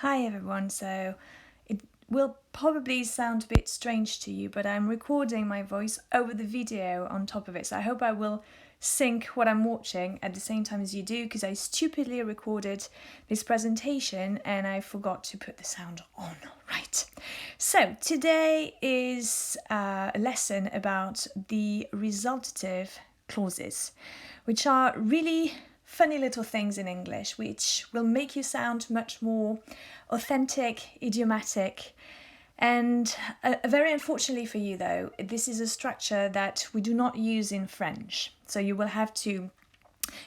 Hi everyone, so it will probably sound a bit strange to you, but I'm recording my voice over the video on top of it, so I hope I will sync what I'm watching at the same time as you do, because I stupidly recorded this presentation and I forgot to put the sound on. Right. So today is a lesson about the resultative clauses, which are really funny little things in English which will make you sound much more authentic, idiomatic. And very unfortunately for you though, this is a structure that we do not use in French. So you will have to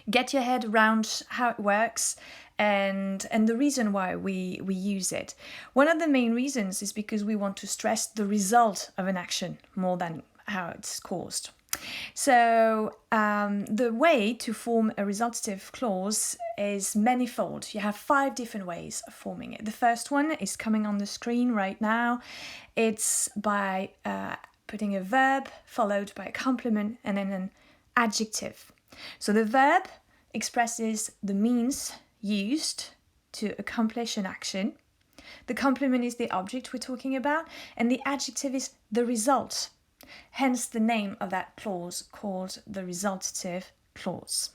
get your head around how it works and the reason why we use it. One of the main reasons is because we want to stress the result of an action more than how it's caused. So the way to form a resultative clause is manifold. You have 5 different ways of forming it. The first one is coming on the screen right now. It's by putting a verb followed by a complement and then an adjective. So the verb expresses the means used to accomplish an action. The complement is the object we're talking about, and the adjective is the result. Hence the name of that clause called the resultative clause.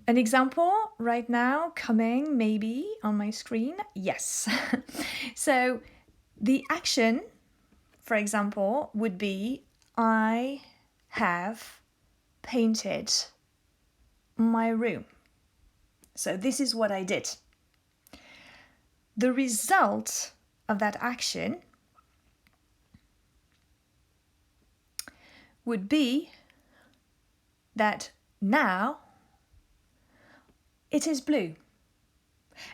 An example right now coming maybe on my screen. Yes. So the action, for example, would be I have painted my room. So this is what I did. The result of that action would be that now it is blue.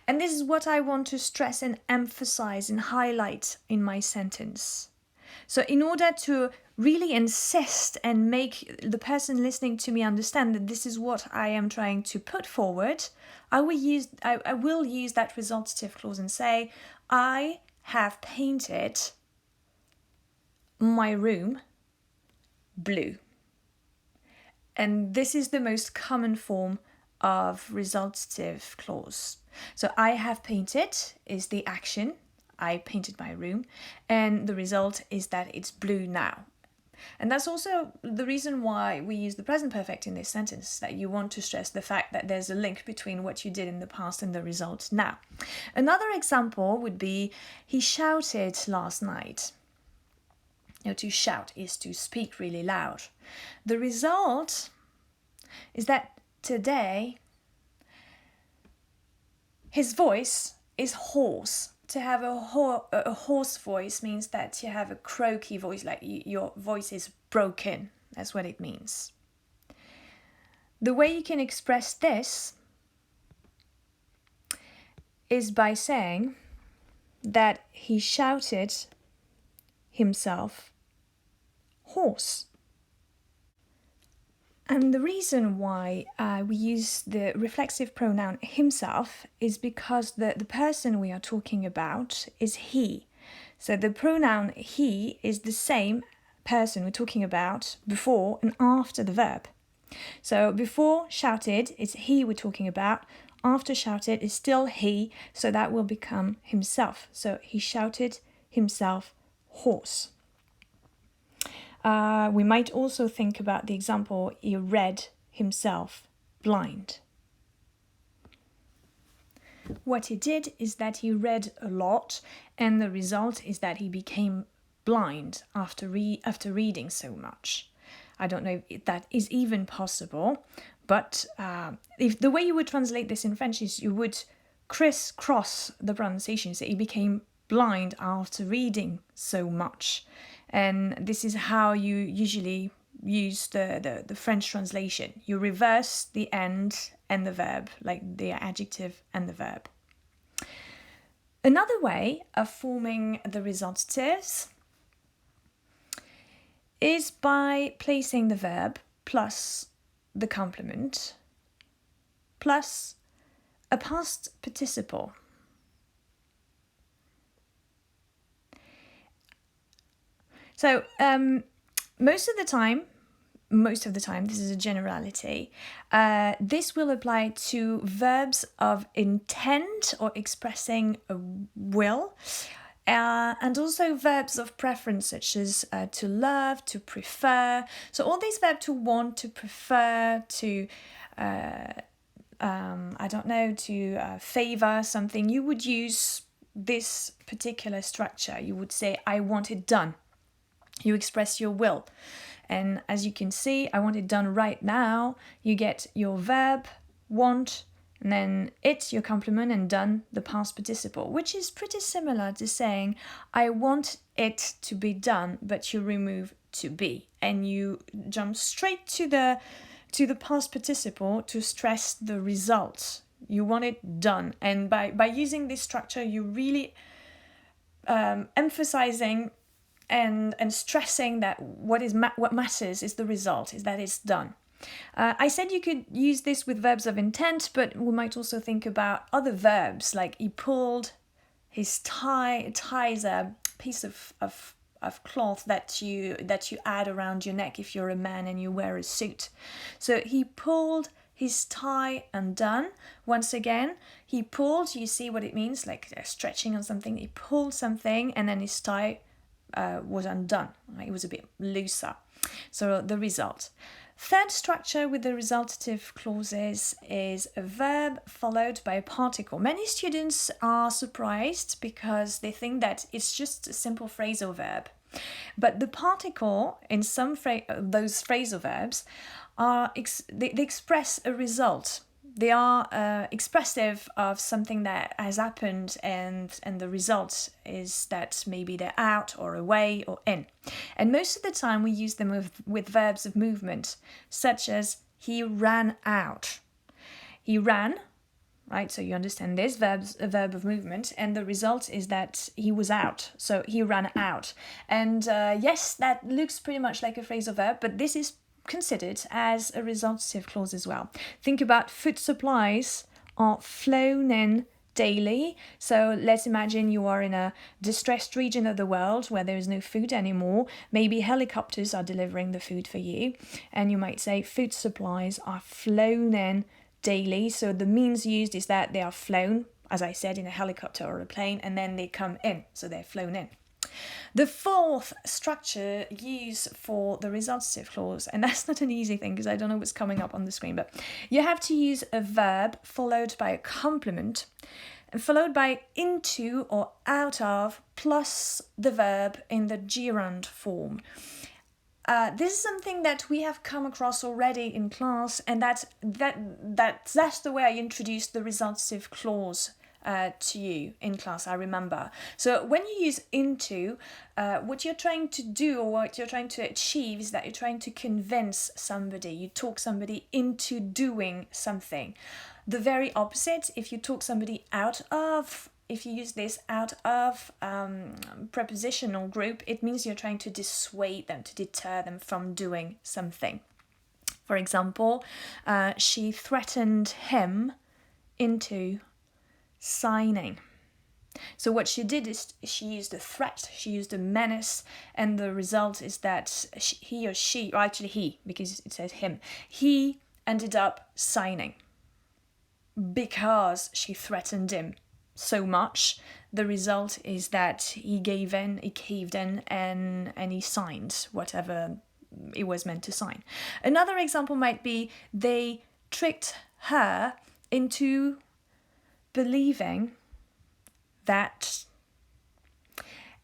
And this is what I want to stress and emphasize and highlight in my sentence. So in order to really insist and make the person listening to me understand that this is what I am trying to put forward, I will use that resultative clause and say, I have painted my room blue. And this is the most common form of resultative clause. So I have painted is the action. I painted my room, and the result is that it's blue now. And that's also the reason why we use the present perfect in this sentence, that you want to stress the fact that there's a link between what you did in the past and the result now. Another example would be, he shouted last night. To shout is to speak really loud. The result is that today his voice is hoarse. To have a hoarse voice means that you have a croaky voice, like your voice is broken. That's what it means. The way you can express this is by saying that he shouted himself hoarse. And the reason why we use the reflexive pronoun himself is because the person we are talking about is he. So the pronoun he is the same person we're talking about before and after the verb. So before shouted, it's he we're talking about. After shouted is still he, so that will become himself. So he shouted himself hoarse. We might also think about the example, he read himself blind. What he did is that he read a lot, and the result is that he became blind after reading so much. I don't know if that is even possible, but if the way you would translate this in French is you would crisscross the pronunciation, so he became blind after reading so much. And this is how you usually use the French translation. You reverse the end and the verb, like the adjective and the verb. Another way of forming the resultatives is by placing the verb plus the complement plus a past participle. So most of the time, most of the time, this is a generality. This will apply to verbs of intent or expressing a will, and also verbs of preference, such as to love, to prefer. So all these verbs: to want, to prefer, to to favor something. You would use this particular structure. You would say, I want it done. You express your will. And as you can see, I want it done right now. You get your verb, want, and then it, your complement, and done, the past participle, which is pretty similar to saying, I want it to be done, but you remove to be. And you jump straight to the past participle to stress the result. You want it done. And by using this structure, you really emphasizing and stressing that what matters is the result, is that it's done. I said you could use this with verbs of intent, but we might also think about other verbs, like he pulled his tie. Tie is a piece of cloth that you add around your neck if you're a man and you wear a suit. So he pulled his tie undone. Once again, he pulled, you see what it means, like stretching on something. He pulled something and then his tie was undone. It was a bit looser. So the result. Third structure with the resultative clauses is a verb followed by a particle. Many students are surprised because they think that it's just a simple phrasal verb. But the particle in some those phrasal verbs they express a result. They are expressive of something that has happened, and the result is that maybe they're out or away or in. And most of the time we use them with verbs of movement, such as he ran out. He ran, right? So you understand this, a verb of movement, and the result is that he was out. So he ran out. And yes, that looks pretty much like a phrasal verb, but this is considered as a resultative clause as well. Think about food supplies are flown in daily. So let's imagine you are in a distressed region of the world where there is no food anymore. Maybe helicopters are delivering the food for you, and you might say food supplies are flown in daily. So the means used is that they are flown, as I said, in a helicopter or a plane, and then they come in, so they're flown in. The fourth structure used for the resultative clause, and that's not an easy thing because I don't know what's coming up on the screen, but you have to use a verb followed by a complement and followed by into or out of plus the verb in the gerund form. This is something that we have come across already in class, and that's the way I introduced the resultative clause to you in class, I remember. So when you use into, what you're trying to do or what you're trying to achieve is that you're trying to convince somebody. You talk somebody into doing something. The very opposite, if you talk somebody out of, if you use this out of prepositional group, it means you're trying to dissuade them, to deter them from doing something. For example, she threatened him into signing. So what she did is she used a threat, she used a menace, and the result is that he or she, or actually he, because it says him, he ended up signing because she threatened him so much. The result is that he gave in, he caved in, and he signed whatever it was meant to sign. Another example might be they tricked her into believing that.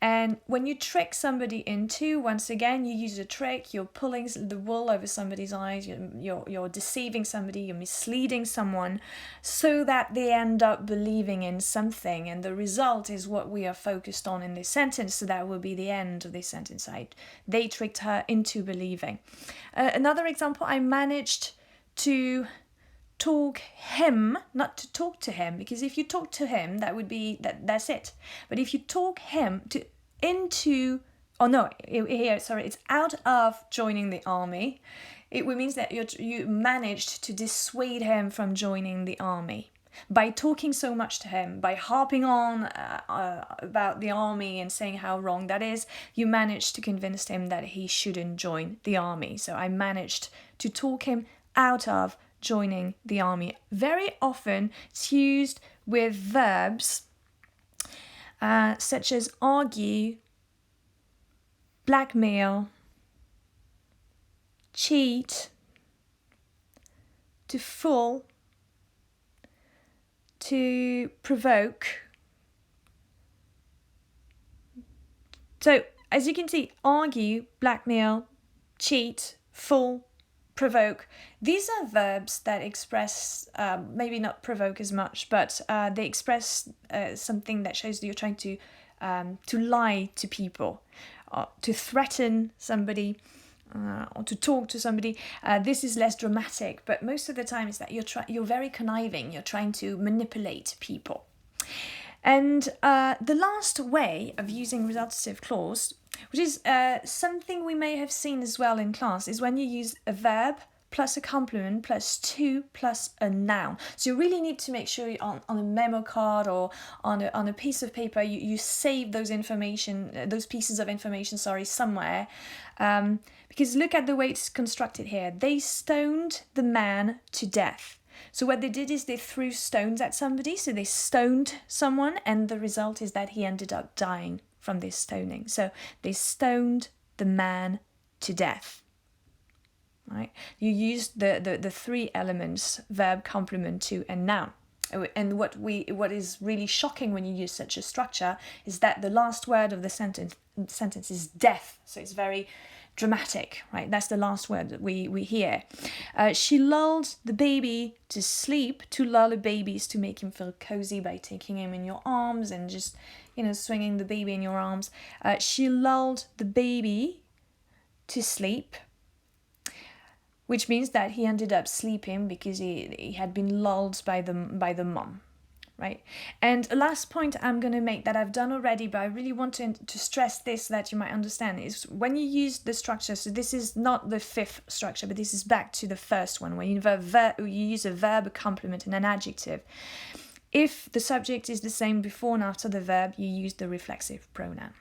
And when you trick somebody into, once again, you use a trick, you're pulling the wool over somebody's eyes, you're deceiving somebody, you're misleading someone so that they end up believing in something. And the result is what we are focused on in this sentence. So that will be the end of this sentence. They tricked her into believing. Another example, I managed to talk him, not to talk to him, because if you talk to him, that would be that's it. But if you talk him it's out of joining the army, it means that you managed to dissuade him from joining the army. By talking so much to him, by harping on about the army and saying how wrong that is, you managed to convince him that he shouldn't join the army. So I managed to talk him out of joining the army. Very often it's used with verbs such as argue, blackmail, cheat, to fool, to provoke. So as you can see, argue, blackmail, cheat, fool, provoke. These are verbs that express, maybe not provoke as much, but they express something that shows that you're trying to lie to people, to threaten somebody, or to talk to somebody. This is less dramatic, but most of the time it's that you're very conniving, you're trying to manipulate people. And the last way of using resultative clause, which is something we may have seen as well in class, is when you use a verb plus a complement plus to plus a noun. So you really need to make sure on a memo card or on a piece of paper you save those pieces of information, somewhere. Because look at the way it's constructed here. They stoned the man to death. So what they did is they threw stones at somebody, so they stoned someone, and the result is that he ended up dying from this stoning. So they stoned the man to death. Right? You used the three elements, verb, complement, to, and noun. And what is really shocking when you use such a structure is that the last word of the sentence is death. So it's very dramatic, right? That's the last word that we hear. She lulled the baby to sleep. To lull a baby is to make him feel cozy by taking him in your arms and just, swinging the baby in your arms. She lulled the baby to sleep, which means that he ended up sleeping because he had been lulled by the mom, right? And a last point I'm going to make that I've done already, but I really want to stress this so that you might understand, is when you use the structure, so this is not the fifth structure, but this is back to the first one, when you use a verb, a complement, and an adjective. If the subject is the same before and after the verb, you use the reflexive pronoun.